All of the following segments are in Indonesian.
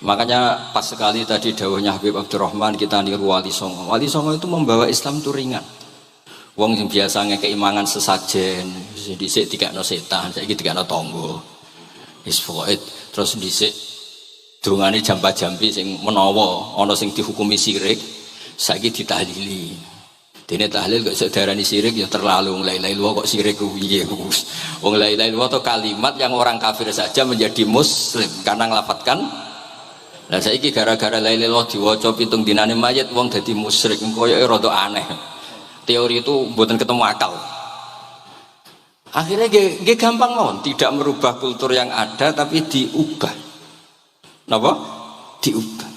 Makanya pas sekali tadi dawuhnya Habib Abdurrahman kita niru Wali Songo. Wali Songo itu membawa Islam itu ringan. Wong yang biasanya keimangan sesajen, dhisik dikakno setan, saiki dikakno tangga. Wis pokoke terus dhisik dongane jampa-jampi sing menawa ana sing dihukumi syirik, saiki ditahlili. Dene tahlil kok iso diarani syirik ya terlalu la ilaha illallah kok syirik ku piye Gus. Wong la ilaha illallah itu kalimat yang orang kafir saja menjadi muslim karena nglafatkan. Lah saiki gara-gara la ilaha illallah diwaca pitung dinane mayit wong dadi musyrik koyoke rada aneh. Teori itu buatan ketemu akal. Akhirnya gak gampang mohon, tidak merubah kultur yang ada tapi diubah. Napa? Diubah.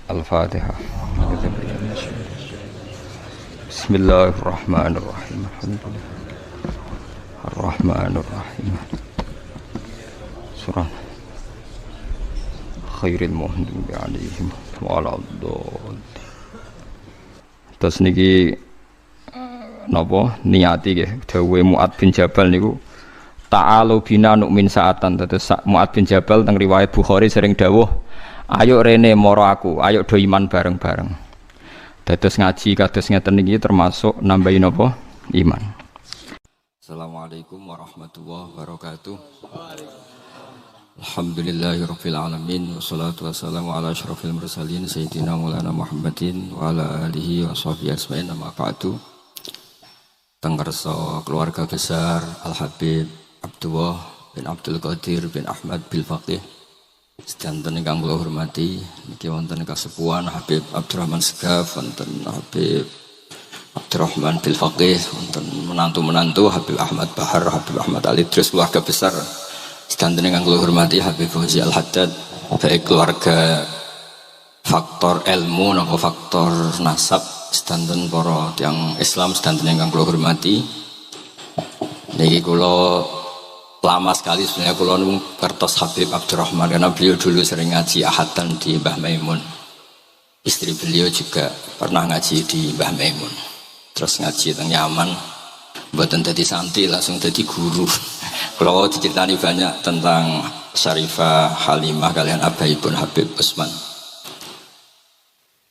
Al-Fatihah. Bismillahirrahmanirrahim. Alhamdulillah. Ar-Rahmanir-Rahim. Surah Khairil Muhdibi alaihim wa'aladdallin. Terus niki napa niati nggih dawuhe Mu'ad bin Jabal niku ta'alu bina nu'min sa'atan. Terus Mu'ad bin Jabal teng riwayat Bukhari sering dawuh ayo rene moro aku ayo do iman bareng-bareng. Dados ngaji kados ngeten niki termasuk nambahi napa iman. Assalamualaikum warahmatullahi wabarakatuh. Alhamdulillahirabbil alamin wassalatu wassalamu ala asyrofil mursalin sayyidina Maulana Muhammadin wa ala alihi washabihi ajmain amma ba'du. Tenggerso keluarga besar Al Habib Abdullah bin Abdul Qadir bin Ahmad bil Faqih sedanten ingkang kula hormati niki wonten kasepuhan Habib Abdurrahman Segaf, wonten Habib Abdurrahman bil Faqih, wonten menantu-menantu Habib Ahmad Bahar, Habib Ahmad Ali Idris, keluarga besar sedanten ingkang kula hormati Habib Fauzi Al Haddad, baik keluarga faktor ilmu napa faktor nasab sedanten para tiyang Islam sedanten ingkang kula hormati. Niki kula lama sekali sebenarnya kula nu kertos Habib Abdurrahman karena beliau dulu sering ngaji ahadan di Mbah Maimun. Istri beliau juga pernah ngaji di Mbah Maimun. Terus ngaji teng Yaman, mboten dadi santri langsung dadi guru. Kalau diceritani banyak tentang Syarifah Halimah kalian abaipun Habib Usman.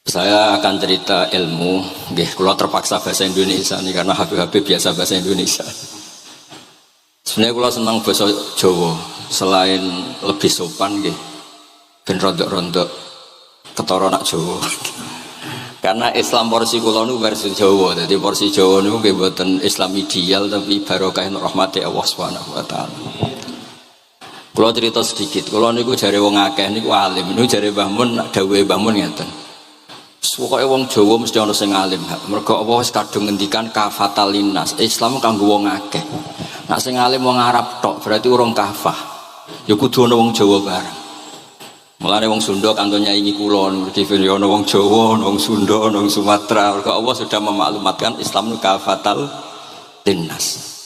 Saya akan cerita ilmu, nggih kula terpaksa bahasa Indonesia nih karena Habib biasa bahasa Indonesia. Sebenarnya kula senang bahasa Jawa, selain lebih sopan nggih ben rondok-rondok ketara nak Jawa. Karena Islam porsi kula nu versi Jawa, jadi porsi Jawa niku nggih mboten Islam ideal tapi barokah rahmati Allah Subhanahu wa taala. Kula cerita sedikit, kula niku jare wong akeh niku alim, niku jare Mbah Mun dawuhe Mbah Mun ngeten. Pokoke wong Jawa mesti ana sing alim. Mergo apa wis kadung ngendikan kafatal linnas, Islam kanggo wong akeh. Nek sing alim wong Arab tok berarti urung kafah. Ya kudu ana wong Jawa bareng. Mulane wong Sunda kanggo nyaingi kula niki ana wong Jawa, ana wong Sunda, ana wong Sumatera. Mergo Allah sudah memaklumatkan Islam nu kafatal linnas.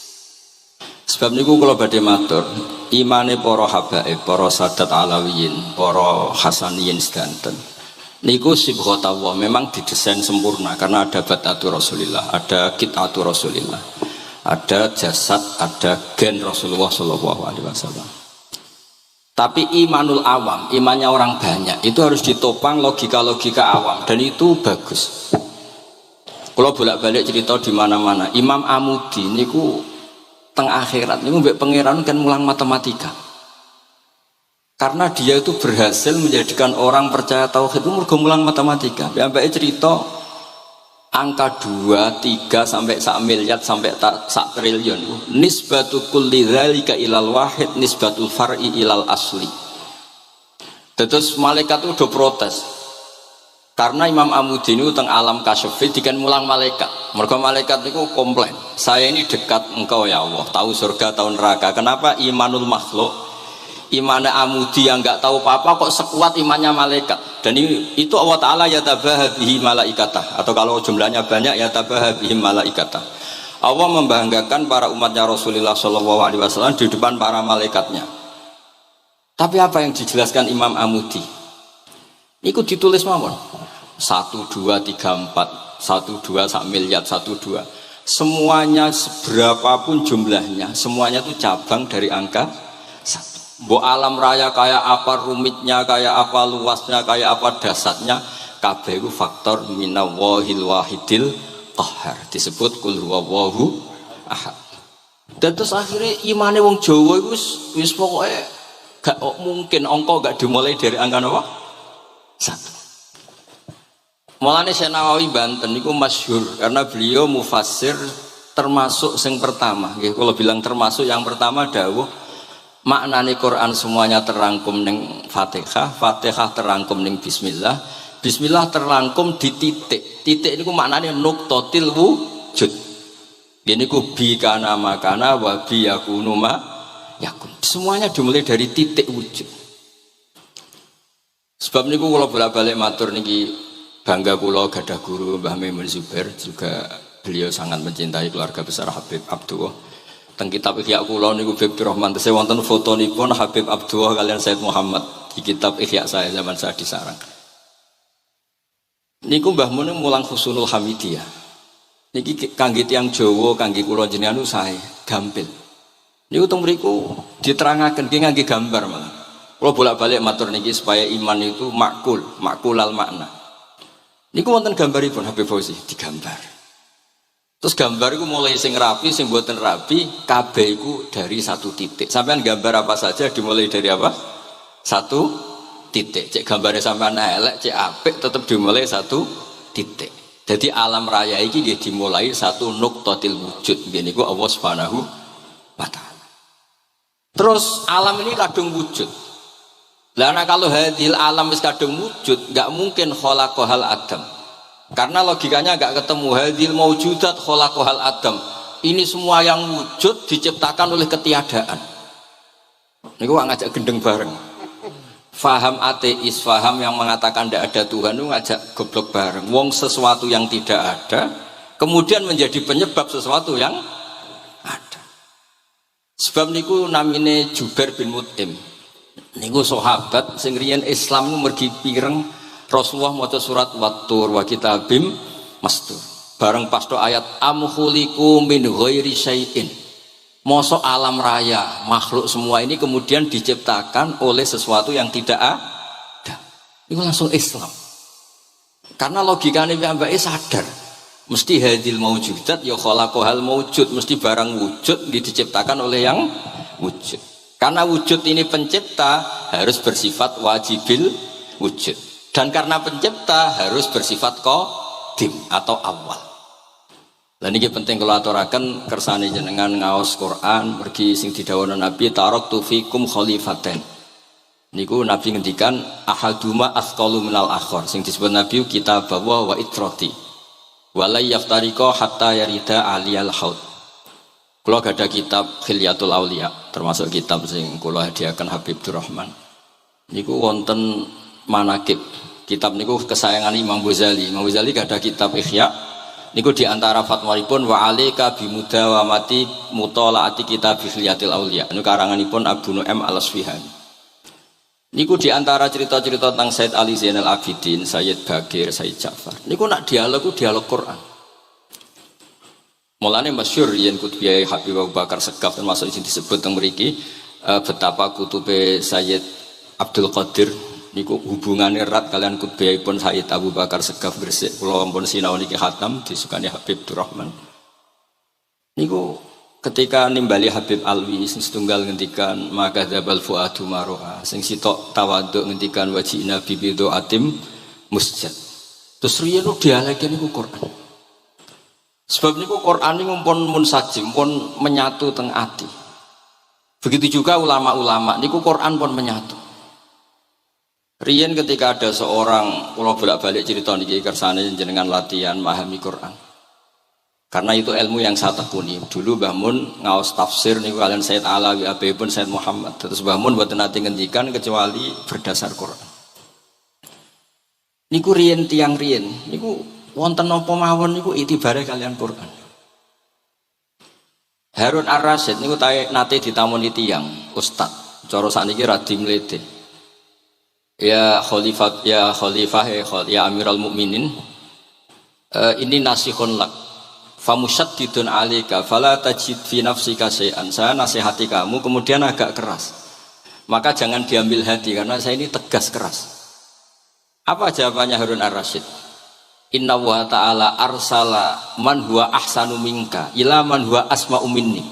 Sebab niku kula badhe matur, imane para habaib, para sadat alawiyin, para hasaniyin sedanten. Niku sibghatullah memang didesain sempurna karena ada batatu Rasulillah, ada kitatu Rasulillah, ada jasad, ada gen Rasulullah Shallallahu Alaihi Wasallam. Tapi imanul awam, imannya orang banyak itu harus ditopang logika-logika awam dan itu bagus. Kalau bolak-balik cerita di mana-mana, Imam Amudi niku teng akhirat niku mbek pangeran kan mulang matematika. Karena dia itu berhasil menjadikan orang percaya tauhid itu mergo mulang matematika. Sampai cerita angka 2, 3 sampai 1 miliar sampai 1 triliun. Nisbatu kulli dzalika ilal wahid nisbatul far'i ilal asli. Terus malaikat itu udah protes. Karena Imam Amudi itu teng alam kasyafi dikan mulang malaikat. Mergo malaikat itu komplain. Saya ini dekat engkau ya Allah, tahu surga, tahu neraka. Kenapa imanul makhluk? Imannya Amudi yang nggak tahu apa-apa kok sekuat imannya malaikat. Dan itu Allah Ta'ala yatabaha bihi malaikatah. Atau kalau jumlahnya banyak yatabaha bihi malaikatah. Allah membanggakan para umatnya Rasulullah SAW di depan para malaikatnya. Tapi apa yang dijelaskan Imam Amudi? Ikut ditulis mawon 1, 2, 3, 4 1, 2, 1 miliar 1, 2. Semuanya seberapapun jumlahnya, semuanya itu cabang dari angka 1. Mbok alam raya kayak apa rumitnya, kayak apa luasnya, kayak apa dasarnya, kabeh iku faktor minallahil wahidil qahhar. Disebut kul huwallahu ahad. Dan terus akhirnya imane wong Jawa iku wis pokoke gak mungkin angka gak dimulai dari angka apa? 1. Mulane Syekh Nawawi Banten niku masyhur karena beliau mufassir termasuk yang pertama. Kalau bilang termasuk yang pertama dawuh maknane Quran semuanya terangkum ning Fatihah, Fatihah terangkum ning Bismillah, Bismillah terangkum di titik. Titik niku maknane nuqtatil wujud. Ini ku bi kana makana wa bi yakunu ma yakun. Semuanya dimulai dari titik wujud. Sebab niku kula bolak-balik matur niki bangga kula gadah guru Mbah Maimun Zubair, juga beliau sangat mencintai keluarga besar Habib Abdullah. Teng kitab Ihya kula niku Habibur Rahman tesih wonten fotonipun Habib Abdullah kalian Said Muhammad di kitab Ihya saya zaman saya di sarang. Niku Mbah Mun mulang Husnul Hamidiyah. Niki kangge tiyang Jawa, kangge kula jenengan sae gampil. Niku teng mriku diterangaken nggih ngangge gambar malah. Kula bolak-balik matur niki supaya iman itu makulal makna. Niku wonten gambaripun Habib Fauzi digambar. Terus gambar itu mulai sing rapi, sing buatan rapi, kabeh itu dari satu titik. Sampean gambar apa saja dimulai dari apa? Satu titik. Cek gambarnya sampean elek, cek apik tetap dimulai satu titik. Jadi alam raya ini dia dimulai satu nuqtatil wujud. Gini ku Allah Subhanahu wa ta'ala. Terus alam ini kadung wujud. Karena kalau hadil alam is kadung wujud, nggak mungkin khalaqahal adam. Karena logikanya nggak ketemu hadil maujudat khalaqahal adam. Ini semua yang wujud diciptakan oleh ketiadaan. Ini gua ngajak gendeng bareng. Faham ateis, faham yang mengatakan tidak ada Tuhan itu ngajak goblok bareng. Wong sesuatu yang tidak ada kemudian menjadi penyebab sesuatu yang ada. Sebab niku namine Jubair bin Mut'im. Niku sahabat sing riyen Islam mergi pireng Rasulullah maca surat Wat-Tur wa kitabim mastur. Bareng pas ayat am khuliqu min ghairi syai'in. Mosok alam raya, makhluk semua ini kemudian diciptakan oleh sesuatu yang tidak ada. Itu langsung Islam. Karena logikanya mbake sadar. Mesti hadil maujudat ya khalaqahal maujud, mesti barang wujud diciptakan oleh yang wujud. Karena wujud ini pencipta harus bersifat wajibil wujud. Dan karena pencipta harus bersifat qadim atau awal. Lah niki penting kalau aturaken kersane jenengan ngaos Quran mergi sing didhawuhna Nabi taraktu fikum khalifaten. Niku Nabi ngendikan ahaduma asqalu minal akhar. Sing disebut Nabi kitab wa itrati. Wala yaftariqa hatta yarida aliyal haud. Kula gadah kitab Khilyatul Auliya, termasuk kitab sing kula hadiahkan Habib Durrahman. Niku wonten manakib. Kitab niku kesayangan Imam Ghazali. Imam Ghazali gak ada kitab Ihya. Niku diantara fatwalipun wa alika bimudawamati mutolaati kitab Khilyatil Auliya. Niku karanganipun Abu Nu'aim Al-Asfihani. Niku diantara cerita-cerita tentang Said Ali Zainal Abidin, Sayyid Bagir, Sayyid Ja'far. Niku nak dialog Quran. Mulane masyhur yen kutubiyai Habib Abu Bakar Segaf termasuk sing disebut teng mriki betapa kutube Sayyid Abdul Qadir niku hubungannya erat kalian kutubiyahipun Sayyid Abu Bakar Segaf Gresik. Kula ampun sinau niki khatam disukani Habib Durrahman. Niku ketika nimbali Habib Alwi sing setunggal ngendikan maka dzabal fuadu maroa sing sitok tawaduk ngendikan wajina bibido atim musjad. Terus riyen dialeke niku Quran. Sebab niku Quran niku pun munsajim pun menyatu teng ati. Begitu juga ulama-ulama niku Quran pun menyatu. Riyen ketika ada seorang, kalau bolak-balik cerita niki kersane jenengan latihan memahami Quran. Karena itu ilmu yang saya tekuni. Dulu Mbah Mun ngaos tafsir niku kalian Said Alawi abipun Said Muhammad. Terus Mbah Mun mboten nate ngendikan kecuali berdasar Quran. Niku riyen tiang riyen, niku wonten napa mawon niku itibare kalian Quran. Harun Ar-Rasyid niku nate ditamoni tiyang ustaz. Cara sakniki radi mlete. Ya khalifah ya Amirul Mukminin ini nasihun lak famusyaddidun alika fala tajid fi nafsika syai'an. Saya nasihati kamu kemudian agak keras Maka jangan diambil hati karena saya ini tegas keras. Apa jawabannya Harun ar-Rasyid? Inna wa ta'ala arsala man huwa ahsanu minka ila man huwa asma'u minni.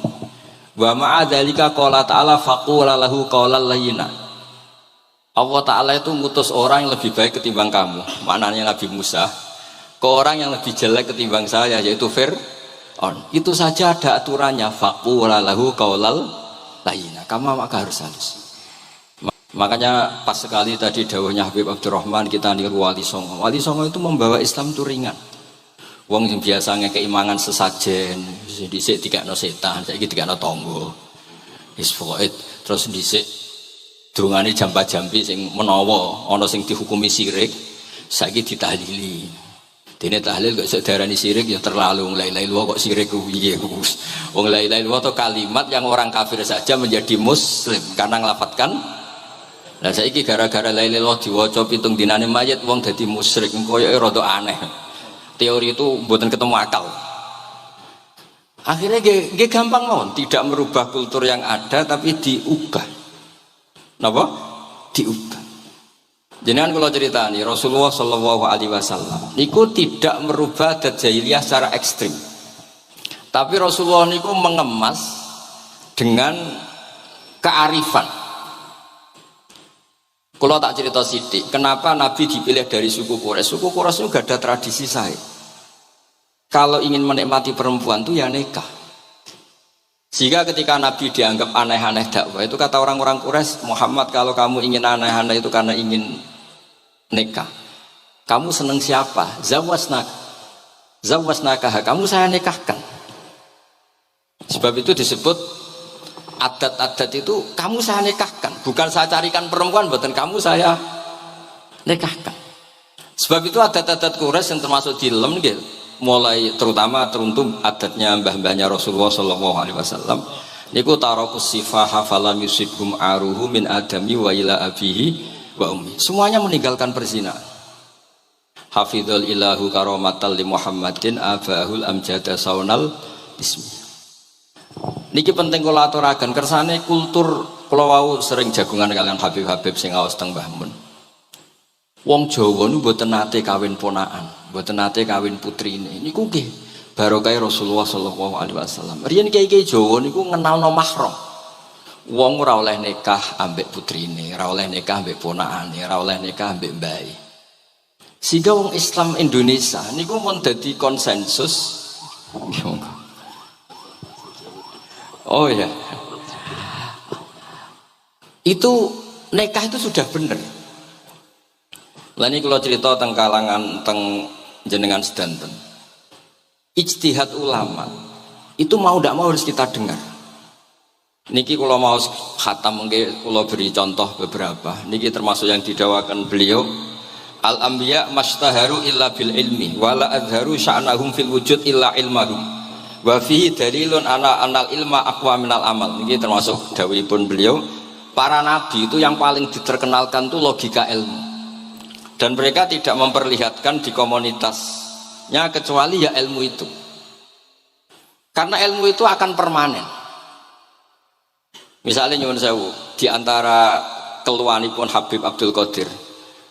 Wa ma'adzalika qala ta'ala faqula lahu qawlan layyina. Allah Ta'ala itu ngutus orang yang lebih baik ketimbang kamu. Maknanya Nabi Musa ke orang yang lebih jelek ketimbang saya, yaitu Fir'aun. Itu saja ada aturannya. Faqula lahu qawlan layyina. Kamu maka harus halus. Makanya pas sekali tadi dawuhnya Habib Abdurrahman kita niru Wali Songo. Wali Songo itu membawa Islam itu ringan. Wong yang biasanya keimangan sesajen, dhisik dikakno setan, saiki dikakno tangga. Wis pokoke terus dhisik dongane jampa-jampi sing menawa ana sing dihukumi syirik, saiki ditahlili. Dene tahlil kok iso diarani syirik ya terlalu la ilaha illallah kok syirik ku piye Gus. Wong la ilaha illallah itu kalimat yang orang kafir saja menjadi muslim karena nglafatkan. Lah saiki gara-gara la ilaha illallah diwaca pitung dinane mayit wong dadi musyrik koyoke rada aneh. Teori itu mboten ketemu akal. Akhirnya nggih gampang mawon, tidak merubah kultur yang ada tapi diubah. Napa? Diubah. Jenengan kula critani Rasulullah sallallahu alaihi wasallam niku tidak merubah adat jahiliyah secara ekstrim. Tapi Rasulullah niku mengemas dengan kearifan. Kalau tak cerita sidik, kenapa Nabi dipilih dari suku Quraisy? Suku Quraisy itu gak ada tradisi saya. Kalau ingin menikmati perempuan itu ya nikah. Sehingga ketika Nabi dianggap aneh-aneh dakwah, itu kata orang-orang Quraisy, Muhammad kalau kamu ingin aneh-aneh itu karena ingin nikah. Kamu seneng siapa? Zawasnakah, kamu saya nikahkan. Sebab itu disebut adat-adat itu kamu saya nikahkan, bukan saya carikan perempuan, bukan kamu saya nikahkan. Sebab itu adat-adat Quraisy yang termasuk di lem gitu, mulai terutama teruntum adatnya mbah-mbahnya Rasulullah Shallallahu Alaihi Wasallam. Niku tarakus sifaha falam yusibhum aruhu min adami wa ila abihi wa ummi. Semuanya meninggalkan perzinahan. Hafidhul ilahu karomatal li Muhammadin abahul amjada saunal ismi. Niki penting kula aturaken kersane kultur kula wau sering jagungan kalian Habib-habib sing aos teng Mbah Mun. Wong Jawa niku mboten nate kawin ponakan, mboten nate kawin putrine. Niku nggih barokah Rasulullah sallallahu alaihi wasallam. Riyen kiai-kiai Jawa niku ngenalno mahram. Wong ora oleh nikah ambek putrine, ora oleh nikah ambek ponakane, ora oleh nikah ambek mbae. Sehingga wong Islam Indonesia niku mun dadi konsensus. Oh ya, itu nikah itu sudah benar. Lah ini kalau cerita tentang kalangan tentang jenengan sedanten, ijtihad ulama itu mau tidak mau harus kita dengar. Niki kalau mau khatam mungkin kalau beri contoh beberapa. Niki termasuk yang didawakan beliau. Al anbiya mastaharu illa bil ilmi, wala adharu sya'nahum fil wujud illa ilmahum. Wa fihi dalilun anal ilma aqwa minal amal. Ini termasuk dawuhipun beliau, para nabi itu yang paling diterkenalkan itu logika ilmu. Dan mereka tidak memperlihatkan di komunitasnya kecuali ya ilmu itu. Karena ilmu itu akan permanen. Misalnya nyuwun sewu, di antara keluhanipun Habib Abdul Qadir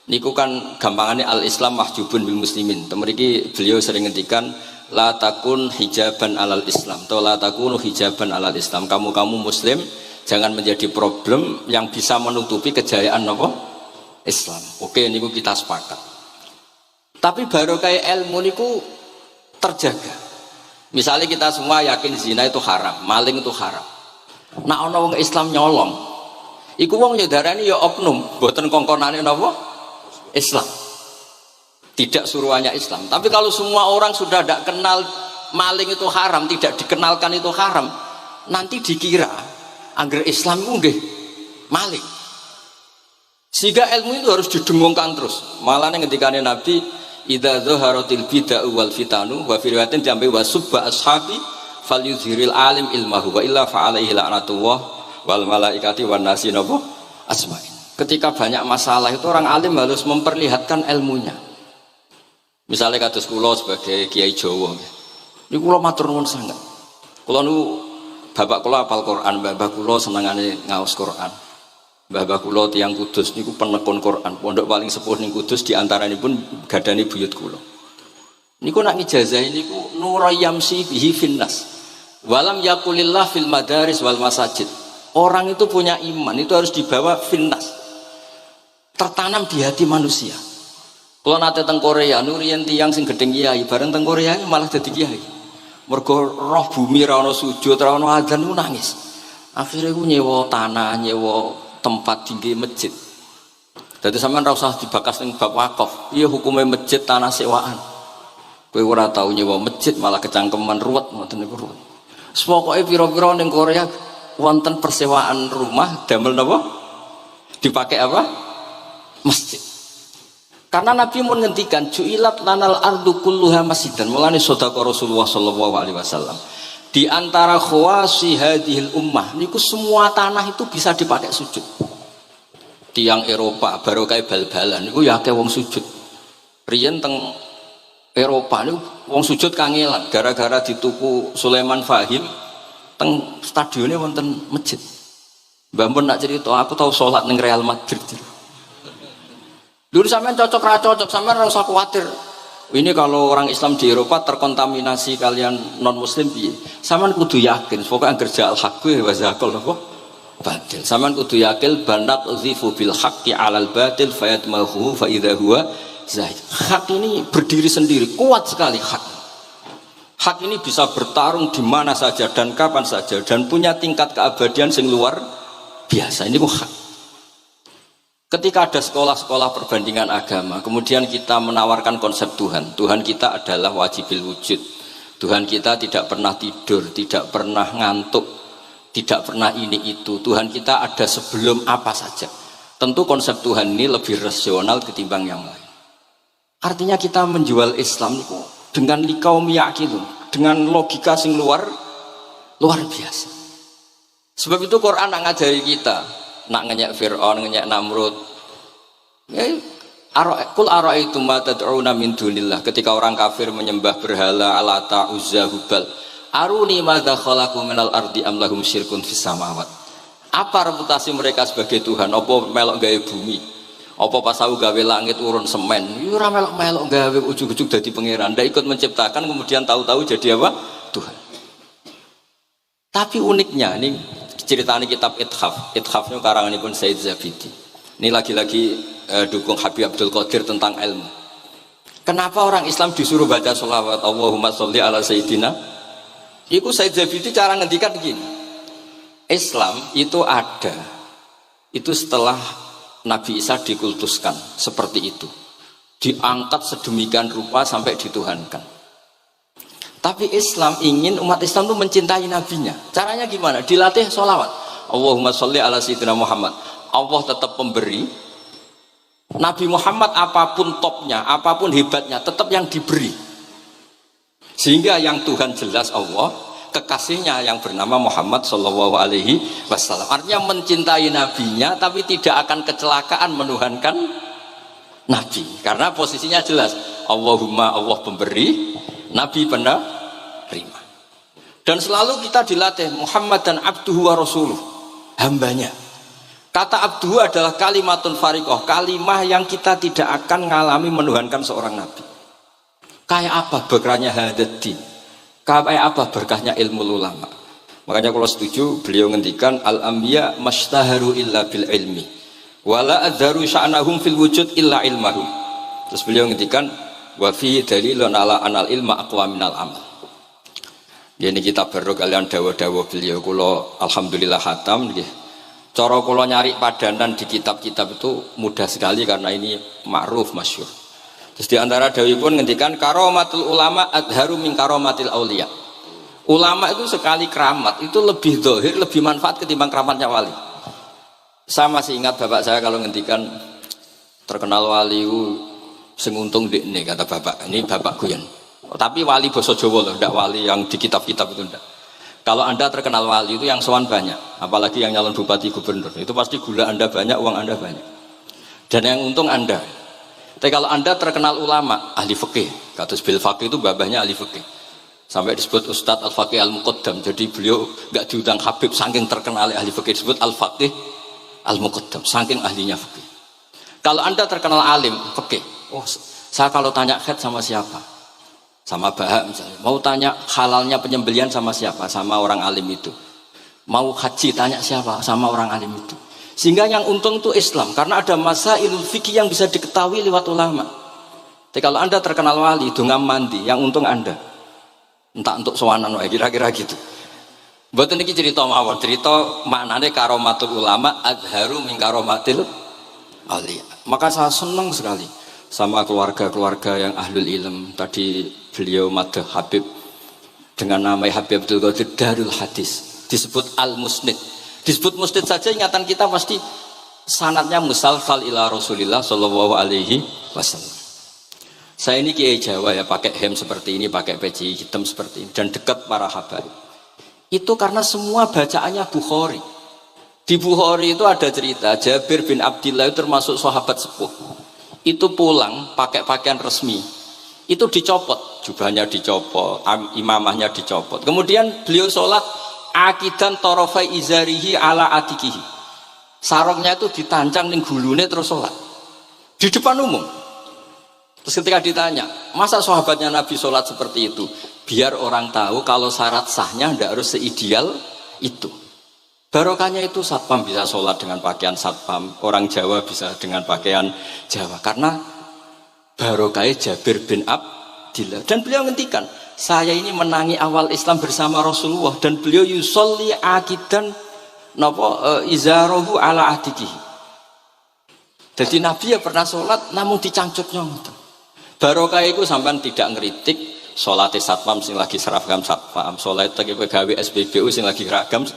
niku kan gampangannya al-Islam mahjubun bil muslimin. Temeriki beliau sering ngendikan la takun hijaban alal Islam atau la takunu hijaban alal Islam. Kamu muslim jangan menjadi problem yang bisa menutupi kejayaan apa? Islam. Oke, niku kita sepakat. Tapi baru kayak ilmu niku terjaga. Misalnya kita semua yakin zina itu haram, maling itu haram. Nah ana wong Islam nyolong, iku wong ya darani ya oknum, mboten kongkonane napa? Islam. Tidak suruhannya Islam. Tapi kalau semua orang sudah tidak kenal maling itu haram, tidak dikenalkan itu haram, nanti dikira angger Islam itu nggih maling. Sehingga ilmu itu harus didengungkan terus. Malah ngendikane Nabi, idza dzaharatil bid'ah wal fitanu wa fi riwayatin jambi wa subba ashabi falyuzhiril alim ilmahu wa illa fa alaihi la'natullah wal malaikati wan nasi nabu asma'in. Ketika banyak masalah itu orang alim harus memperlihatkan ilmunya. Misalnya kados kula sebagai kiai Jawa, ini kula matur nuwun sangat. Kula nu bapak kula hafal Quran, bapak kula senengane ngaos Quran. Mbah kula tiyang Kudus niku penekun Quran, pondok paling sepuh ning Kudus diantaranipun gadani buyut kula. Niku nak ngijazahi niku nurayamsi bihi finnas. Walam yakulillah fil madaris wal masajid. Orang itu punya iman, itu harus dibawa finnas. Tertanam di hati manusia. Kalau nate teng Korea, nurian tiang sing gedeng kiai, bareng teng Korea malah jadi kiai. Mergo roh bumi ra ono sujud, ra ono adzan niku nangis. Akhirnya ku nyewa tanah, nyewa tempat tinggi masjid. Jadi sampean ora usah dibakas ning bab wakaf. Iya hukumnya masjid tanah sewaan. Kowe ora tau nyewa masjid malah kecangkeman ruwet ngoten niku ruwet. Pokoke pira-pira ning Korea wonten persewaan rumah damel napa? Dipakai apa? Masjid. Karena Nabi mun ngendikan ju'ilat lanal ardu kulluha masjidan. Mulane sedekah Rasulullah sallallahu alaihi wasallam. Di antara khawasi hadhil ummah niku semua tanah itu bisa dipakai sujud. Tiang Eropa baru kayak bal-balan niku ya akeh wong sujud. Riyen teng Eropa niku wong sujud kangelan gara-gara dituku Sulaiman Fahim teng stadione wonten masjid. Mbah mun nak cerita aku tahu salat ning Real Madrid. Dulu sampean cocok ra cocok, sampean ora usah khawatir. Ini kalau orang Islam di Eropa terkontaminasi kalian non Muslim piye? Sampean kudu yakin, pokoknya kerja al-haqqi wa zakal apa? Batil. Sampean kudu yakin banat uzifu bil haqqi 'alal batil fayatmahu fa idza huwa zahid. Hak ini berdiri sendiri, kuat sekali hak. Hak ini bisa bertarung di mana saja dan kapan saja dan punya tingkat keabadian sing luar biasa. Ini hak. Ketika ada sekolah-sekolah perbandingan agama, kemudian kita menawarkan konsep Tuhan. Tuhan kita adalah wajibil wujud. Tuhan kita tidak pernah tidur, tidak pernah ngantuk, tidak pernah ini itu. Tuhan kita ada sebelum apa saja. Tentu konsep Tuhan ini lebih rasional ketimbang yang lain. Artinya kita menjual Islam itu dengan likaum yakin, dengan logika sing luar biasa. Sebab itu Quran nak ngajari kita. Nak ngenyek Fir'aun, ngenyek Namrud. Kul ara'aitum ma tad'una min dunillah. Ketika orang kafir menyembah berhala Alata, Uzza, Hubal. Aruni madza khalaqu minal ardi am lahum syirkun fis samawat. Apa reputasi mereka sebagai Tuhan? Apa melok gawe bumi? Apa pas aku gawe langit urun semen? Yo ora melok gawe ujug-ujug dadi pangeran. Ndak ikut menciptakan kemudian tahu-tahu jadi apa? Tuhan. Tapi uniknya ini ceritanya kitab Ithafnya karanganipun Said Zabidi. Ini lagi-lagi dukung Habib Abdul Qadir tentang ilmu. Kenapa orang Islam disuruh baca sholawat Allahumma sholli ala Sayyidina? Iku Said Zabidi cara ngendikan begini. Islam itu ada. Itu setelah Nabi Isa dikultuskan seperti itu. Diangkat sedemikian rupa sampai dituhankan. Tapi Islam ingin umat Islam itu mencintai nabinya. Caranya gimana? Dilatih sholawat. Allahumma sholli ala sayyidina Muhammad. Allah tetap pemberi. Nabi Muhammad apapun topnya, apapun hebatnya, tetap yang diberi. Sehingga yang Tuhan jelas Allah, kekasihnya yang bernama Muhammad sallallahu alaihi wasallam. Artinya mencintai nabinya, tapi tidak akan kecelakaan menuhankan nabi. Karena posisinya jelas. Allahumma Allah pemberi, nabi penerima. Dan selalu kita dilatih Muhammad dan abduhu wa rasuluh, hambanya. Kata abduhu adalah kalimatun fariqah, kalimah yang kita tidak akan mengalami menuhankan seorang nabi. Kayak apa berkahnya hadati, kayak apa berkahnya ilmu ulama. Makanya kalau setuju beliau ngendikan al-anbiya mashtaharu illa bil ilmi wala adharu sya'nahum fil wujud illa ilmahum. Terus beliau ngendikan wa fi dalilun ala anal ilma aqwa minal amal. Ini kita baru kalian dawa-dawa beliau kula alhamdulillah khatam nggih. Cara kula nyari padanan di kitab-kitab itu mudah sekali karena ini ma'ruf masyhur. Terus di antara dawuhipun ngendikan karomatul ulama adharu min karomatil auliya. Ulama itu sekali keramat itu lebih zahir, lebih manfaat ketimbang keramatnya wali. Saya masih ingat bapak saya kalau ngendikan terkenal wali sing untung dekne kata bapak. Ini bapak Guyon. Tapi wali basa Jawa loh, tidak wali yang di kitab-kitab itu tidak. Kalau anda terkenal wali itu yang sowan banyak, apalagi yang nyalon bupati gubernur, itu pasti gula anda banyak, uang anda banyak. Dan yang untung anda. Tapi kalau anda terkenal ulama, ahli fikih, kados bil faqih itu babahnya ahli fikih. Sampai disebut Ustadz Al-Faqih Al-Muqaddam. Jadi beliau nggak diundang Habib saking terkenal ahli fikih, disebut Al-Faqih al-muqaddam, saking ahlinya fikih. Kalau Anda terkenal alim fikih, oh saya kalau tanya haid sama siapa? Sama Bahak misalnya. Mau tanya halalnya penyembelian sama siapa? Sama orang alim itu. Mau haji tanya siapa? Sama orang alim itu. Sehingga yang untung itu Islam, karena ada masailul fikih yang bisa diketahui lewat ulama. Jadi kalau Anda terkenal wali, dungam mandi, yang untung Anda. Entah untuk sowanan wae kira-kira gitu. Mboten niki cerita mawon, cerita maknane karomatul ulama azharu min karomatil auliya. Maka saya senang sekali sama keluarga-keluarga yang ahlul ilm. Tadi beliau madah Habib dengan nama Habib Abdul Qadir Darul Hadis, disebut Al-Musnid. Disebut musnid saja ingatan kita pasti sanadnya musalsal ila Rasulillah sallallahu alaihi wasallam. Saya ini kiai Jawa ya, pakai hem seperti ini, pakai peci hitam seperti ini, dan dekat para habaib. Itu karena semua bacaannya Bukhari. Di Bukhari itu ada cerita Jabir bin Abdillah itu termasuk sahabat sepuh. Itu pulang pakai pakaian resmi. Itu dicopot, jubahnya dicopot, imamahnya dicopot. Kemudian beliau sholat akidan torofai izarihi ala atikihi. Sarungnya itu ditancang ning gulune terus sholat di depan umum. Terus ketika ditanya, masa sahabatnya Nabi sholat seperti itu? Biar orang tahu kalau syarat sahnya tidak harus seideal itu. Barokahnya itu satpam bisa sholat dengan pakaian satpam, orang Jawa bisa dengan pakaian Jawa. Karena barokahnya Jabir bin Abdillah. Dan beliau ngendikan, saya ini menangi awal Islam bersama Rasulullah, dan beliau yusolli akidan izarahu ala atikihi. Jadi Nabi ya pernah sholat namun dicangcutnya. Barokah itu sampean tidak ngeritik sholat satpam sing lagi seragam satpam, sholat pegawai SPBU sing lagi seragam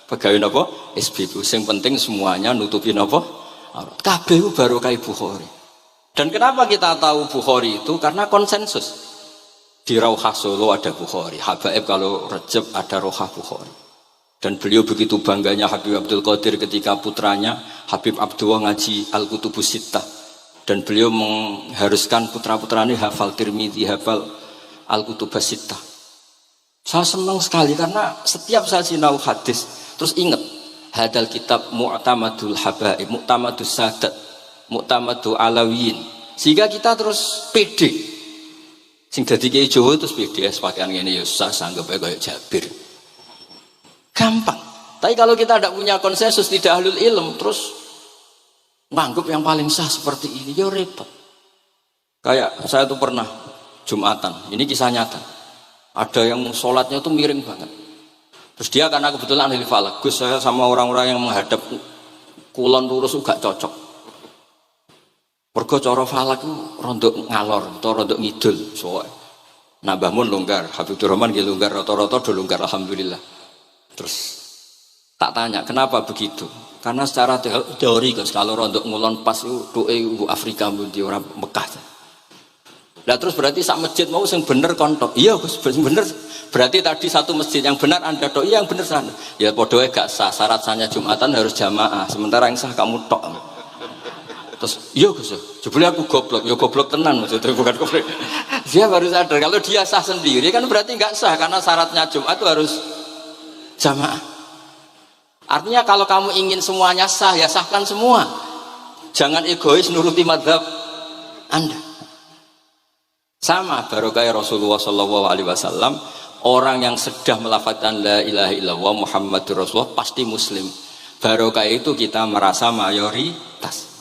pegawai napa SPBU, sing penting semuanya nutupi napa kabeh barokah Bukhari. Dan kenapa kita tahu Bukhari itu? Karena konsensus. Di Rauhah Solo ada Bukhari, Habaib kalau Rejab ada Rauhah Bukhari. Dan beliau begitu bangganya Habib Abdul Qadir ketika putranya Habib Abdullah ngaji Al-Kutubus Sittah. Dan beliau mengharuskan putra-putranya hafal Tirmidzi, hafal Al-Kutubus Sittah. Saya senang sekali karena setiap saya sinau hadis terus ingat hadal kitab Mu'tamadul Habaib, Mu'tamadus Sadat, Mu'tamadul Alawiyin. Sehingga kita terus pede. Sing dadi kiai Jawa terus pede pakaian ngene ya sanggep ae kaya Jabir. Gampang. Tapi kalau kita tidak punya konsensus, tidak ahlul ilm, terus menganggap yang paling sah seperti ini, ya repot. Kayak saya tuh pernah Jumatan, ini kisah nyata. Ada yang sholatnya tuh miring banget. Terus dia karena kebetulan ahli falak, Gus saya sama orang-orang yang menghadap kulon lurus gak cocok. Mergo cara falak itu rondok ngalor atau rondok ngidul. Soalnya Nambah Mun longgar, Habibur Rahman nggih longgar, rata-rata do longgar alhamdulillah. Terus tak tanya kenapa begitu? Karena secara teori kan kalau rondok ngulon pas itu doa Afrika di orang Mekah. Nah terus berarti sak masjid mau sing bener kontok. Iya Gus, bener. Berarti tadi satu masjid yang benar Anda tok, iya yang bener sana. Ya podoe gak sah, syarat sahnya Jumatan harus jamaah. Sementara yang sah kamu tok. Terus iya Gus, jebule aku goblok. Ya goblok tenan maksudnya, bukan goblok. Dia baru sadar kalau dia sah sendiri kan berarti enggak sah karena syaratnya Jumat itu harus jamaah. Artinya kalau kamu ingin semuanya sah, ya sahkan semua. Jangan egois nuruti madhab Anda. Sama barokah Rasulullah SAW, orang yang sudah melafazkan la ilaha illallah Muhammadur Rasulullah pasti muslim. Barokah itu kita merasa mayoritas.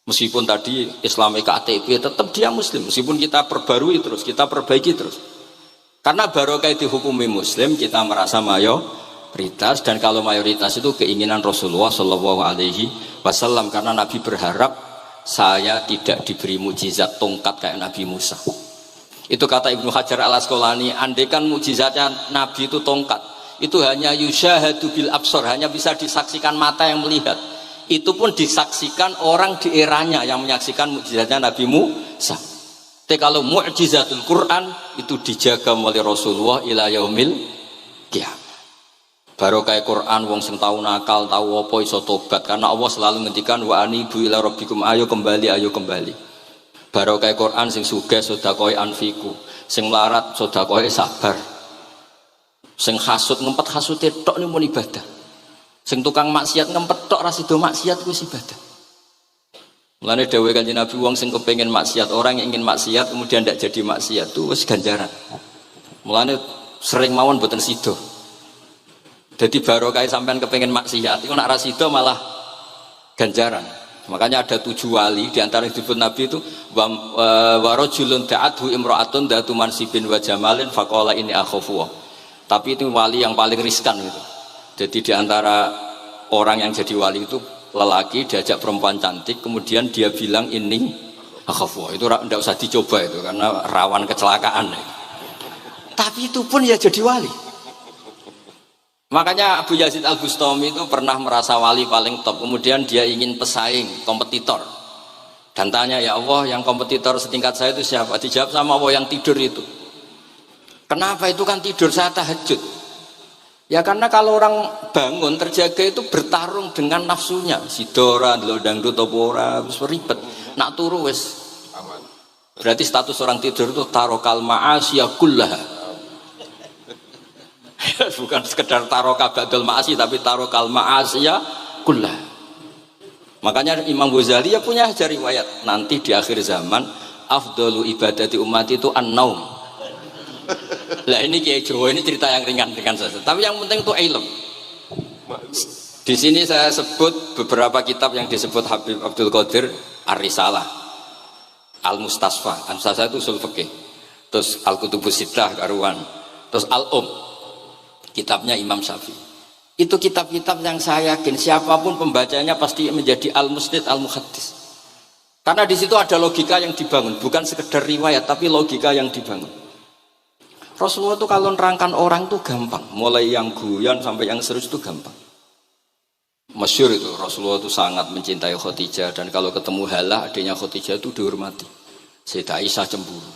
Meskipun tadi Islami KTP tetap dia muslim. Meskipun kita perbarui terus, kita perbaiki terus. Karena barokah dihukumi muslim, kita merasa mayoritas, dan kalau mayoritas itu keinginan Rasulullah SAW, karena Nabi berharap saya tidak diberi mujizat tongkat kayak Nabi Musa. Itu kata Ibnu Hajar Al-Asqalani, andaikan mujizatnya Nabi itu tongkat, itu hanya yusyahadu bil absor, hanya bisa disaksikan mata yang melihat. Itu pun disaksikan orang di eranya yang menyaksikan mujizatnya Nabi Musa. Tapi kalau mu'jizatul Quran itu dijaga oleh Rasulullah ila yaumil qiyamah. Barokah Quran wong sing tau nakal, tau apa iso tobat, karena Allah selalu ngendikan wa anibu ila rabbikum, ayo kembali. Barokah Quran sing sugih sedekah anfiku, sing melarat sedekah sabar. Sing hasud ngempet hasute tok niku mun ibadah. Sing tukang maksiat ngempet tok ra sida maksiat ku ibadah. Mulane dawuh Kanjeng Nabi wong sing kepengin maksiat, orang yang ingin maksiat kemudian tidak jadi maksiat itu wis ganjaran. Mulane sering mawon boten sida. Jadi barokah sampean kepengin maksiat, iku nak ra sida malah ganjaran. Makanya ada 7 wali di antara yang disebut Nabi itu wa rajulun da'athu imra'atun datu mansibin wa jamalin faqala ini akhafu. Tapi itu wali yang paling riskan gitu. Jadi di antara orang yang jadi wali itu lelaki diajak perempuan cantik kemudian dia bilang ini akhafu. Itu tidak usah dicoba itu karena rawan kecelakaan. Tapi itu pun ya jadi wali. Makanya Abu Yazid Al-Bustami itu pernah merasa wali paling top. Kemudian dia ingin pesaing, kompetitor. Dan tanya, ya Allah yang kompetitor setingkat saya itu siapa? Dijawab sama Allah yang tidur itu. Kenapa itu kan tidur saya tahajud? Ya karena kalau orang bangun terjaga itu bertarung dengan nafsunya. Sidora, dangdut, topora, ribet. Nak turu wis. Berarti status orang tidur itu tarokal ma'asiyah kullaha. Bukan sekedar taroka badal ma'asi tapi tarokal ma'asiyah kullah. Makanya Imam Ghazali ya punya riwayat nanti di akhir zaman afdalu ibadati umat itu an-naum. Lah ini Kiai Jawa ini cerita yang ringan-ringan saja. Tapi yang penting itu ilmu. Di sini saya sebut beberapa kitab yang disebut Habib Abdul Qadir Ar-Risalah, Al-Mustasfa. Al-Mustasfa itu usul fikih. Terus Al-Kutubus Sittah karuan. Terus Al-Um. Kitabnya Imam Syafi'i. Itu kitab-kitab yang saya yakin siapapun pembacanya pasti menjadi al-musnid al-muhaddis. Karena di situ ada logika yang dibangun, bukan sekedar riwayat tapi logika yang dibangun. Rasulullah itu kalau nerangkan orang itu gampang, mulai yang guyon sampai yang serius itu gampang. Masyhur itu Rasulullah itu sangat mencintai Khadijah dan kalau ketemu Halah adiknya Khadijah itu dihormati. Sayyidah Aisyah cemburu.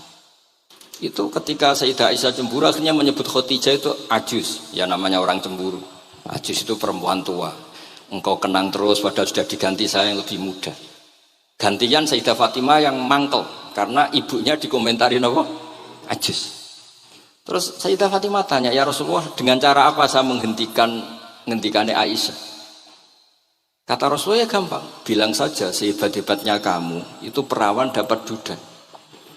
Itu ketika Sayyidah Aisyah cemburu akhirnya menyebut Khadijah itu ajus, ya namanya orang cemburu. Ajus itu perempuan tua. Engkau kenang terus padahal sudah diganti saya yang lebih muda. Gantian Sayyidah Fatimah yang mangkel karena ibunya dikomentarin apa? Ajus. Terus Sayyidah Fatimah tanya, ya Rasulullah dengan cara apa saya menghentikannya Aisyah? Kata Rasulullah ya gampang, bilang saja sehebat-hebatnya kamu itu perawan dapat duda.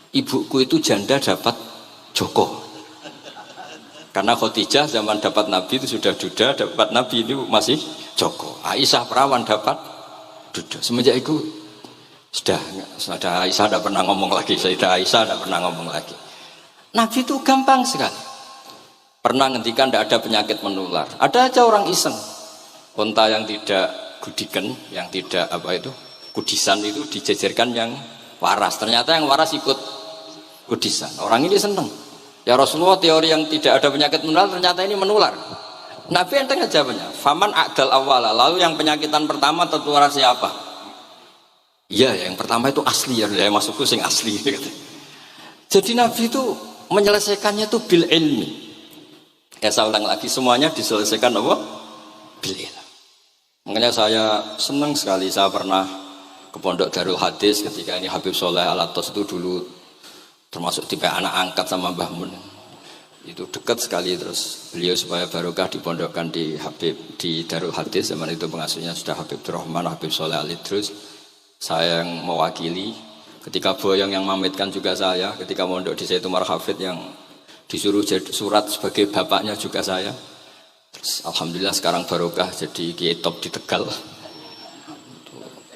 Ibuku itu janda dapat joko. Karena Khadijah zaman dapat Nabi itu sudah duda, dapat Nabi itu masih joko. Aisyah perawan dapat duda. Semenjak itu sudah Aisyah tidak pernah ngomong lagi. Sayyidah Aisyah tidak pernah ngomong lagi. Nabi itu gampang sekali. Pernah ngendikan tidak ada penyakit menular. Ada aja orang iseng. Unta yang tidak gudikan, yang tidak kudisan itu dijejerkan yang waras. Ternyata yang waras ikut kudisan. Orang ini senang. Ya Rasulullah teori yang tidak ada penyakit menular ternyata ini menular. Nabi enteng jawabnya. Faman a'dal awala. Lalu yang penyakitan pertama tertular siapa? Iya, yang pertama itu asli ya. Yang masukku sing asli. Jadi Nabi itu menyelesaikannya itu bil ilmi. Ya saya ulang lagi semuanya diselesaikan apa? Bil ilmi. Makanya saya senang sekali saya pernah ke Pondok Darul Hadis ketika ini Habib Soleh Al-Atos itu dulu termasuk tipe anak angkat sama Mbah Mun. Itu dekat sekali terus beliau supaya barokah dipondokkan di Habib di Darul Hadis zaman itu pengasuhnya sudah Habib Rahman, Habib Soleh Al-Idrus. Saya yang mewakili ketika Boyong yang mamitkan juga saya, ketika mondok di Saitumar Hafid yang disuruh jadi surat sebagai bapaknya juga saya. Terus alhamdulillah sekarang barokah jadi kiai top di Tegal.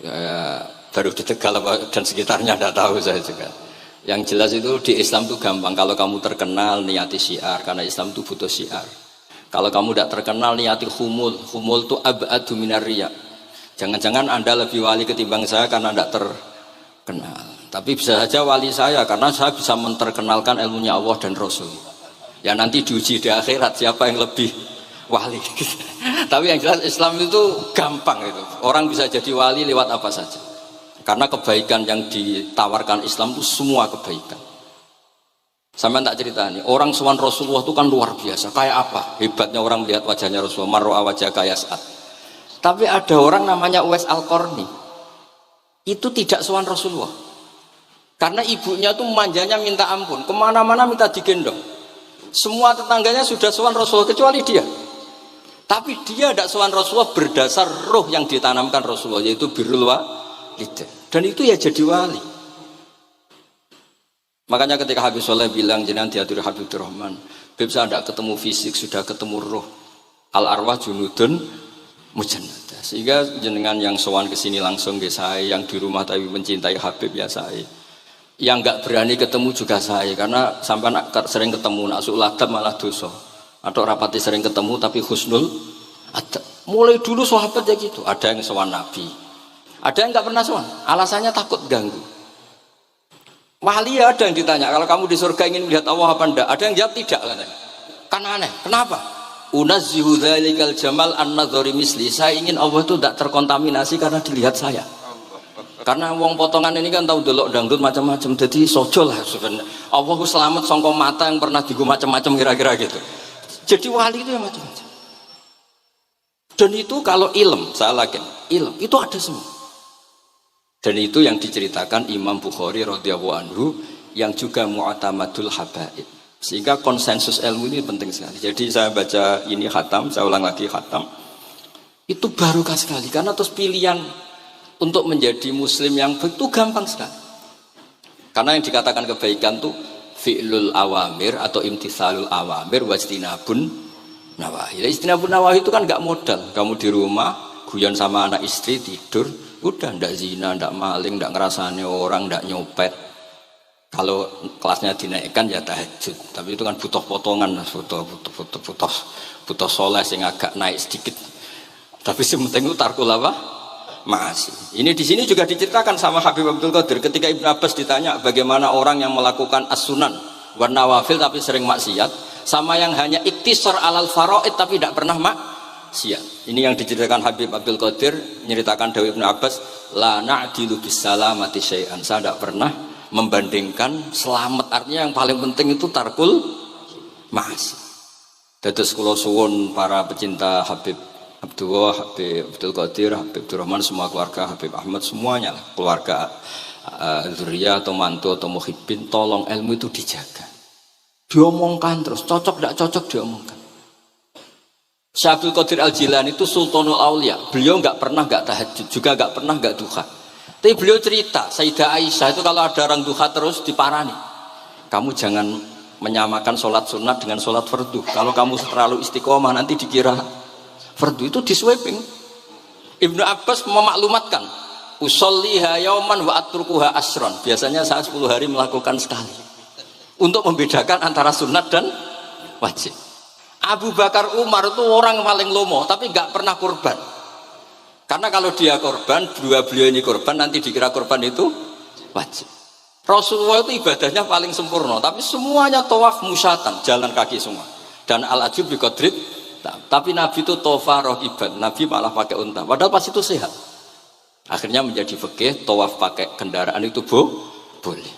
Ya, baru di Tegal dan sekitarnya tidak tahu saya juga. Yang jelas itu di Islam itu gampang. Kalau kamu terkenal niati syiar, karena Islam itu butuh syiar. Kalau kamu tidak terkenal niati humul. Humul itu ab'adu minar riya. Jangan-jangan Anda lebih wali ketimbang saya karena tidak terkenal. Tapi bisa saja wali saya karena saya bisa menterkenalkan ilmunya Allah dan Rasul. Ya nanti diuji di akhirat siapa yang lebih wali. Tapi yang jelas Islam itu gampang itu. Orang bisa jadi wali lewat apa saja. Karena kebaikan yang ditawarkan Islam itu semua kebaikan. Sampai tak cerita nih, orang sowan Rasulullah itu kan luar biasa. Kayak apa? Hebatnya orang melihat wajahnya Rasulullah. Marro'a wajah kayak saat. Tapi ada orang namanya Uwais Al-Qarni. Itu tidak sowan Rasulullah. Karena ibunya tuh manjanya minta ampun. Kemana-mana minta digendong. Semua tetangganya sudah sowan Rasulullah kecuali dia. Tapi dia tidak sowan Rasulullah berdasar roh yang ditanamkan Rasulullah, yaitu birrul walidain. Dan itu ya jadi wali. Makanya ketika Habib Soleh bilang jenengan diatur Habib Rahman, Habib saya tidak ketemu fisik, sudah ketemu roh. Al arwah junudun mujannada. Sehingga jenengan yang sowan ke sini langsung ke saya, yang di rumah tapi mencintai Habib ya saya. Yang nggak berani ketemu juga saya, karena sampai sering ketemu nak suladab malah dosa. Atau rapati sering ketemu tapi husnul adab. Mulai dulu sahabat ya gitu. Ada yang sowan Nabi, ada yang nggak pernah sowan. Alasannya takut ganggu. Wali ada yang ditanya, kalau kamu di surga ingin melihat Allah apa enggak? Ada yang jawab tidak katanya. Kan aneh. Kenapa? Unazzihu dzalikal jamal an-nadhari misli. Saya ingin Allah itu tidak terkontaminasi karena dilihat saya. Karena wong potongan ini kan tahu delok dangdut macam-macam. Jadi sojo lah sebenarnya. Allah selamat sangka mata yang pernah digu macam-macam kira-kira gitu. Jadi wali itu yang macam-macam. Dan itu kalau ilm, saya yakin ilm itu ada semua. Dan itu yang diceritakan Imam Bukhari radhiyallahu anhu yang juga mu'tamadul habaib. Sehingga konsensus ilmu ini penting sekali. Jadi saya baca ini khatam, saya ulang lagi khatam. Itu barokah sekali karena terus pilihan untuk menjadi muslim yang itu gampang sekali. Karena yang dikatakan kebaikan itu fi'lul awamir atau imtithalul awamir wajtinabun nawahi. Istinabun nawahi itu kan enggak modal. Kamu di rumah guyon sama anak istri tidur, udah ndak zina, ndak maling, ndak ngerasani orang, ndak nyopet. Kalau kelasnya dinaikkan ya tahajud, tapi itu kan butuh potongan, butuh soleh yang agak naik sedikit. Tapi sementing itu tarkul apa? Masih. Ini di sini juga diceritakan sama Habib Abdul Qadir ketika Ibnu Abbas ditanya bagaimana orang yang melakukan as-sunan wan nawafil tapi sering maksiat, sama yang hanya iktisar alal faraid tapi tidak pernah maksiat. Ini yang diceritakan Habib Abdul Qadir, nyeritakan Dawud Ibnu Abbas, la na'dilu bisalamati syai'an. Saya tidak pernah membandingkan selamat, artinya yang paling penting itu tarkul masih. Dados kula suwun para pecinta Habib Abdullah, Habib Abdul Qadir, Habib Abdurrahman, semua keluarga Habib Ahmad semuanya, keluarga dzurriyyah atau mantu atau muhibbin, tolong ilmu itu dijaga. Diomongkan terus, cocok tidak cocok diomongkan. Syekh Abdul Qadir Al-Jilani itu Sultanul Aulia. Beliau nggak pernah nggak tahajud, juga nggak pernah nggak duha. Tapi beliau cerita, Sayyidah Aisyah itu kalau ada orang duha terus diparani. Kamu jangan menyamakan sholat sunat dengan sholat fardu. Kalau kamu terlalu istiqomah nanti dikira fardu, itu disweping. Ibnu Abbas memaklumatkan, usolliha yauman wa atrukuha asron. Biasanya saya 10 hari melakukan sekali. Untuk membedakan antara sunat dan wajib. Abu Bakar Umar itu orang yang paling lomo, tapi nggak pernah kurban. Karena kalau dia korban, dua beliau ini korban, nanti dikira korban itu wajib. Rasulullah itu ibadahnya paling sempurna, tapi semuanya tawaf musyatan, jalan kaki semua. Dan al-ajub bi qadrit. Tapi Nabi itu tofa rohiban, Nabi malah pakai unta. Padahal pas itu sehat. Akhirnya menjadi fikih, tawaf pakai kendaraan itu boleh.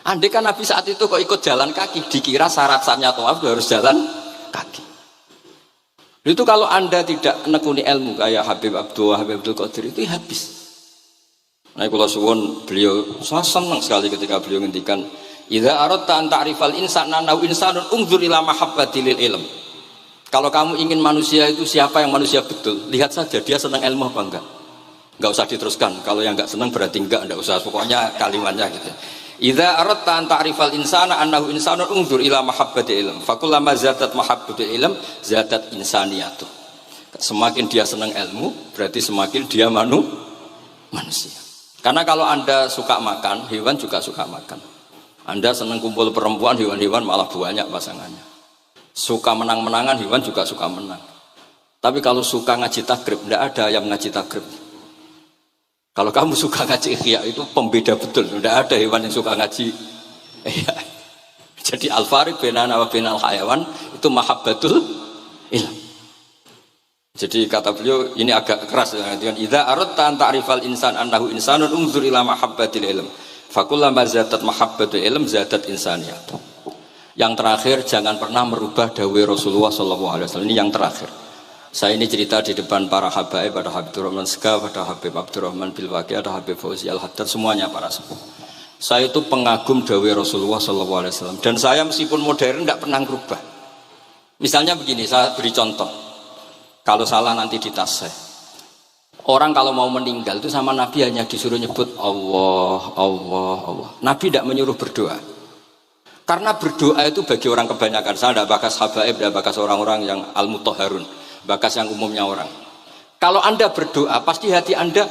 Andai kan Nabi saat itu kok ikut jalan kaki, dikira syarat-syaratnya tawaf harus jalan kaki. Itu kalau Anda tidak menekuni ilmu kayak Habib Abdullah, Habib Abdul Qadir itu habis. Nah, kula suwun beliau, saya senang sekali ketika beliau ngendikan, "Idza aradta an ta'rifal insana naw insanun unzur ila mahabbatil ilm." Kalau kamu ingin manusia itu siapa yang manusia betul, lihat saja dia senang ilmu apa enggak. Enggak usah diteruskan. Kalau yang enggak senang berarti enggak usah. Pokoknya kalimatnya gitu. Idza aradta an ta'rifal insana annahu insanun unzur ila mahabbatil ilm. Fakullama zadat mahabbatul ilm zadat insaniyatuh. Semakin dia senang ilmu, berarti semakin dia manusia. Karena kalau Anda suka makan, hewan juga suka makan. Anda senang kumpul perempuan, hewan-hewan malah banyak pasangannya. Suka menang-menangan, hewan juga suka menang. Tapi kalau suka ngaji takrib, tidak ada yang ngaji takrib. Kalau kamu suka ngaji ihya itu pembeda betul, tidak ada hewan yang suka ngaji ihya. Jadi al-fariq bainana wa bainal hayawan itu mahabbatul ilm. Jadi kata beliau ini agak keras dengan idza aradta an ta'rifal insan annahu insanun unzur ila mahabbatil ilm. Fakullama zadat mahabbatul ilm zadat insaniyah. Yang terakhir, jangan pernah merubah dawai Rasulullah SAW. Ini yang terakhir. Saya ini cerita di depan para habaib, ada Habib Abdurrahman Segaf, ada Habib Abdurrahman Bilwaqi, ada Habib Fauzi Al-Haddad, semuanya para sepuh. Saya itu pengagum dawai Rasulullah SAW. Dan saya meskipun modern tidak pernah merubah. Misalnya begini, saya beri contoh. Kalau salah nanti ditasih. Orang kalau mau meninggal itu sama Nabi hanya disuruh nyebut Allah, Allah, Allah. Nabi tidak menyuruh berdoa. Karena berdoa itu bagi orang kebanyakan. Saya tidak bakas habaib, tidak bakas orang-orang yang al-mutahharun, bakas yang umumnya orang. Kalau Anda berdoa, pasti hati Anda,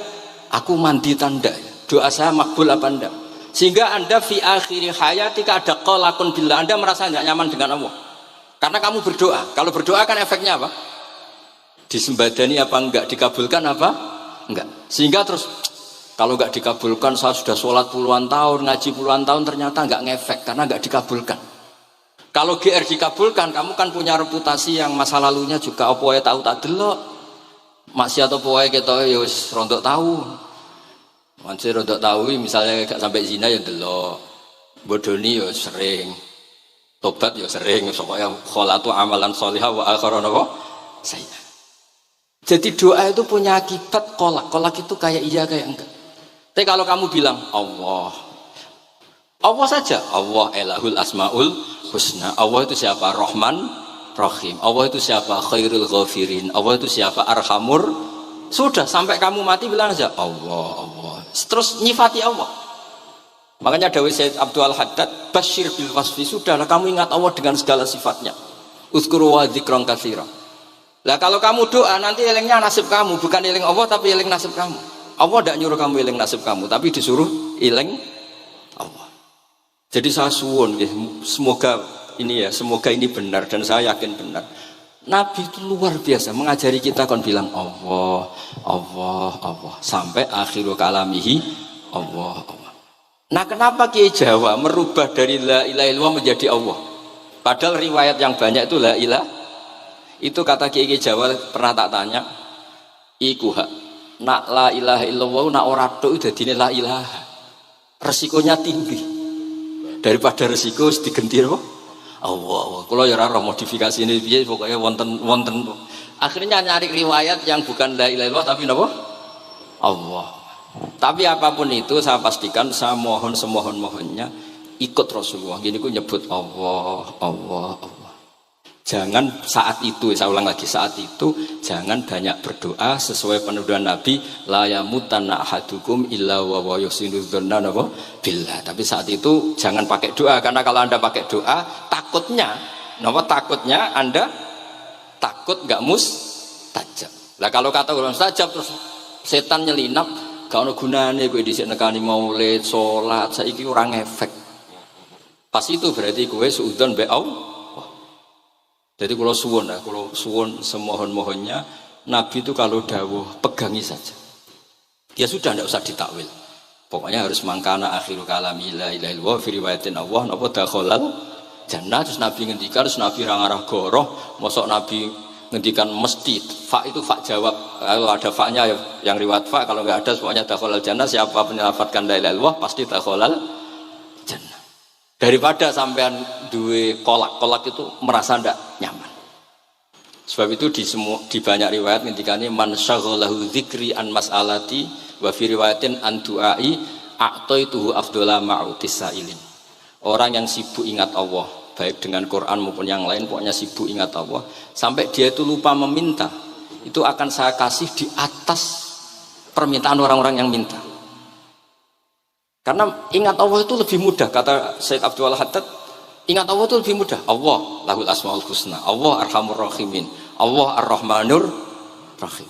aku mandi tanda, doa saya makbul apa enggak? Sehingga Anda fi akhiri hayatika ada qalakun billah, Anda merasa tidak nyaman dengan Allah. Karena kamu berdoa. Kalau berdoa kan efeknya apa? Disembadani apa enggak? Dikabulkan apa? Enggak. Sehingga terus kalau enggak dikabulkan, saya sudah sholat puluhan tahun, ngaji puluhan tahun, ternyata enggak ngefek karena enggak dikabulkan. Kalau GR dikabulkan, kamu kan punya reputasi yang masa lalunya juga apa ya tahu tak delok. Maksiat apa wae kita ya wis rontok tahu. Mancing rontok tahu misalnya gak sampai zina ya delok. Bodoni ya sering. Tobat ya sering, pokoknya kholatu amalan sholihah wa akhiran apa? Saya. Jadi doa itu punya akibat kolak. Kolak itu kayak iya kayak enggak. Tapi kalau kamu bilang Allah, Allah saja. Allah elahul asmaul husna. Allah itu siapa? Rahman, Rahim. Allah itu siapa? Khairul ghafirin. Allah itu siapa? Arhamur. Sudah sampai kamu mati bilang aja Allah, Allah. Terus nyifati Allah. Makanya Dawei Sayyid Abdul Haddad, Bashir bil wasfi, sudahlah kamu ingat Allah dengan segala sifatnya. Uzkuru wa dzikran katsira. Lah kalau kamu doa nanti elingnya nasib kamu, bukan eling Allah tapi eling nasib kamu. Allah tidak nyuruh kamu eling nasib kamu, tapi disuruh eling Allah. Jadi saya suwun, semoga ini benar dan saya yakin benar. Nabi itu luar biasa mengajari kita kon bilang Allah, Allah, Allah sampai akhirul kalamihi Allah, Allah. Nah kenapa Kiai Jawa merubah dari la ilaha illallah menjadi Allah? Padahal riwayat yang banyak itu la ilah. Itu kata Kiai Jawa pernah tak tanya. Iku hak. Nak la ilaha illallah nak ora tok dadine la ilaha. Resikonya tinggi. Daripada resiko digenti apa? Allah. Kalau ya ora modifikasi ini piye pokoknya wonten. Akhirnya nyari riwayat yang bukan la ilaha illallah tapi napa? Allah. Tapi apapun itu saya pastikan, saya mohon semohon-mohonnya ikut Rasulullah. Gini ku nyebut Allah, Allah, Allah. Jangan saat itu, saya ulang lagi, saat itu jangan banyak berdoa sesuai penuduhan Nabi, la yamutanna ahadukum illa wa yuhsinu dzanna billah. Tapi saat itu jangan pakai doa, karena kalau Anda pakai doa takutnya Anda takut enggak mustajab. Lah kalau kata orang mustajab terus setan nyelinap, gak ada gunanya gue dhisik nekani maulid, sholat, saiki orang efek. Pas itu berarti gue suudzon be Allah. Jadi kalau suwun semohon-mohonnya Nabi itu kalau dawuh pegangi saja. Ya sudah tidak usah ditakwil. Pokoknya harus mangkana akhirul kalami la ilaha illallah fi riwayatin Allah napa dakhalal jannah. Terus Nabi ngendikan, terus Nabi ra ngarah goroh, mosok Nabi ngendikan mesti fa itu fa jawab. Kalau ada fa-nya yang riwayat fa, kalau enggak ada pokoknya dakhalal jannah, siapa menyelafatkan la ilaha illallah pasti dakhalal jannah. Daripada sampean duwe kolak itu merasa ndak nyaman. Sebab itu di banyak riwayat ngendikane man syaghalahu dzikri an mas'alati wa fi riwayatin an du'ai a'taituhu afdhala ma'utis sa'ilin. Orang yang sibuk ingat Allah, baik dengan Quran maupun yang lain, pokoknya sibuk ingat Allah sampai dia itu lupa meminta, itu akan saya kasih di atas permintaan orang-orang yang minta. Karena ingat Allah itu lebih mudah, kata Syekh Abdul Haddad, ingat Allah itu lebih mudah. Allah lahul asmaul husna, Allah arhamur rahimin, Allah ar-rahmanur rahim.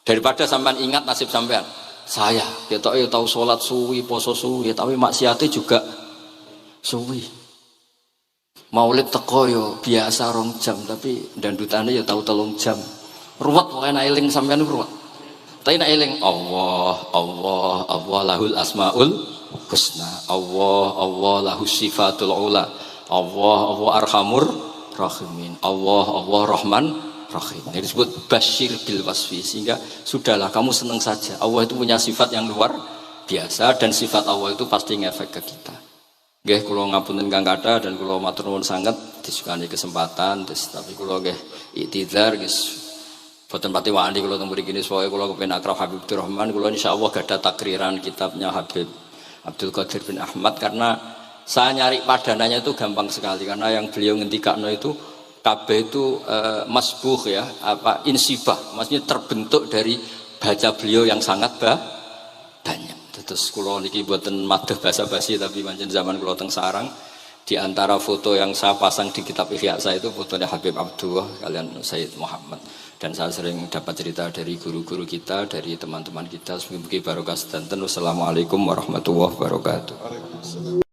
Daripada sampean ingat nasib sampean, saya kita tahu sholat suwi, poso suwi, tapi maksiatnya juga suwi. Maulid teko yo biasa 2 jam, tapi dandutane yo tahu 3 jam. Ruwet pokoke nek eling sampean ruwet. Tapi nek eling Allah, Allah, Allah lahul asmaul husna, Allah, Allah lahus sifatul ula, Allah, Allah arhamur rahimin, Allah, Allah rahman rahim. Ini disebut basyir bil wasfi, sehingga sudahlah kamu senang saja. Allah itu punya sifat yang luar biasa dan sifat Allah itu pasti ngefek ke kita. Nggih kula ngapunten Kang Kata dan kula matur nuwun sanget disukani kesempatan, tapi kula nggih iktidar guys. Boten pati wani kula teng mriki niki pokoke kula kepen akrab Habib Abdurrahman, kula insyaallah gadah takriran kitabnya Habib Abdul Qadir bin Ahmad, karena saya nyari padanannya itu gampang sekali, karena yang beliau ngendikakno itu kabeh itu masbuh ya, apa insibah, maksudnya terbentuk dari baca beliau yang sangat banyak. Terus kula niki mboten madah basa-basi tapi pancen zaman kula teng sarang, di antara foto yang saya pasang di kitab Ihya saya itu fotonya Habib Abdullah kalian Sayyid Muhammad, dan saya sering dapat cerita dari guru-guru kita, dari teman-teman kita. Semoga barokah sedanten. Wassalamualaikum warahmatullahi wabarakatuh.